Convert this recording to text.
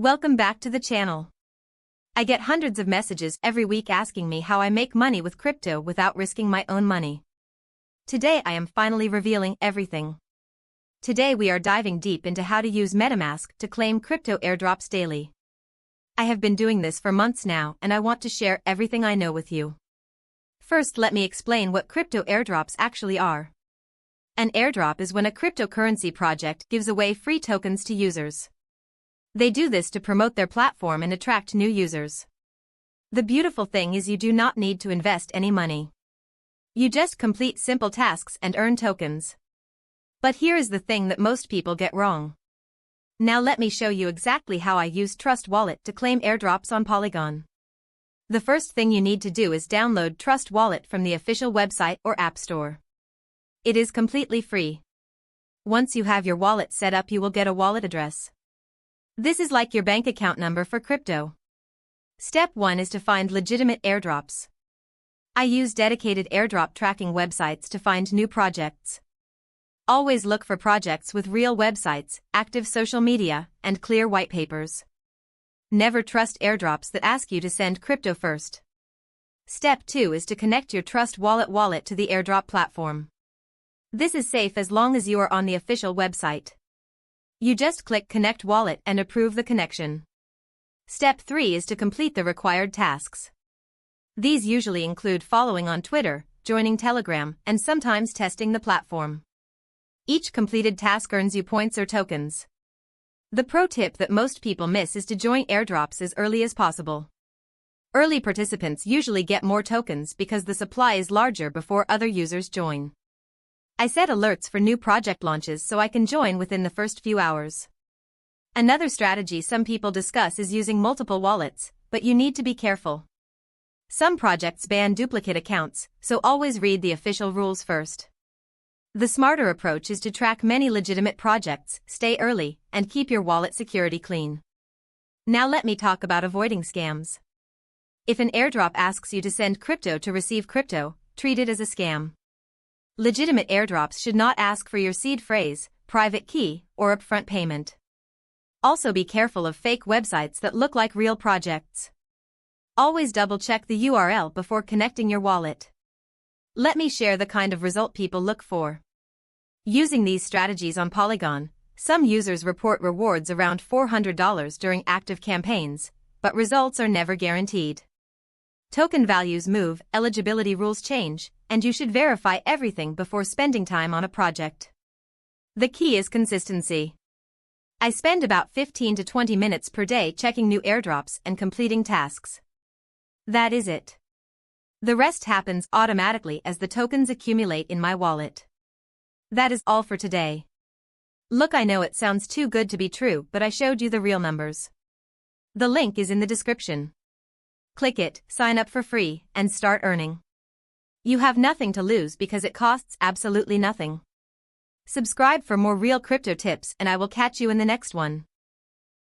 Welcome back to the channel. I get hundreds of messages every week asking me how I make money with crypto without risking my own money. Today I am finally revealing everything. Today we are diving deep into how to use MetaMask to claim crypto airdrops daily. I have been doing this for months now and I want to share everything I know with you. First, let me explain what crypto airdrops actually are. An airdrop is when a cryptocurrency project gives away free tokens to users. They do this to promote their platform and attract new users. The beautiful thing is you do not need to invest any money. You just complete simple tasks and earn tokens. But here is the thing that most people get wrong. Now let me show you exactly how I use Trust Wallet to claim airdrops on Polygon. The first thing you need to do is download Trust Wallet from the official website or app store. It is completely free. Once you have your wallet set up, you will get a wallet address. This is like your bank account number for crypto. Step 1 is to find legitimate airdrops. I use dedicated airdrop tracking websites to find new projects. Always look for projects with real websites, active social media, and clear white papers. Never trust airdrops that ask you to send crypto first. Step 2 is to connect your Trust Wallet to the airdrop platform. This is safe as long as you are on the official website. You just click Connect Wallet and approve the connection. Step 3 is to complete the required tasks. These usually include following on Twitter, joining Telegram, and sometimes testing the platform. Each completed task earns you points or tokens. The pro tip that most people miss is to join airdrops as early as possible. Early participants usually get more tokens because the supply is larger before other users join. I set alerts for new project launches so I can join within the first few hours. Another strategy some people discuss is using multiple wallets, but you need to be careful. Some projects ban duplicate accounts, so always read the official rules first. The smarter approach is to track many legitimate projects, stay early, and keep your wallet security clean. Now let me talk about avoiding scams. If an airdrop asks you to send crypto to receive crypto, treat it as a scam. Legitimate airdrops should not ask for your seed phrase, private key, or upfront payment. Also be careful of fake websites that look like real projects. Always double-check the URL before connecting your wallet. Let me share the kind of result people look for. Using these strategies on Polygon, some users report rewards around $400 during active campaigns, but results are never guaranteed. Token values move, eligibility rules change, and you should verify everything before spending time on a project. The key is consistency. I spend about 15 to 20 minutes per day checking new airdrops and completing tasks. That is it. The rest happens automatically as the tokens accumulate in my wallet. That is all for today. Look, I know it sounds too good to be true, but I showed you the real numbers. The link is in the description. Click it, sign up for free, and start earning. You have nothing to lose because it costs absolutely nothing. Subscribe for more real crypto tips and I will catch you in the next one.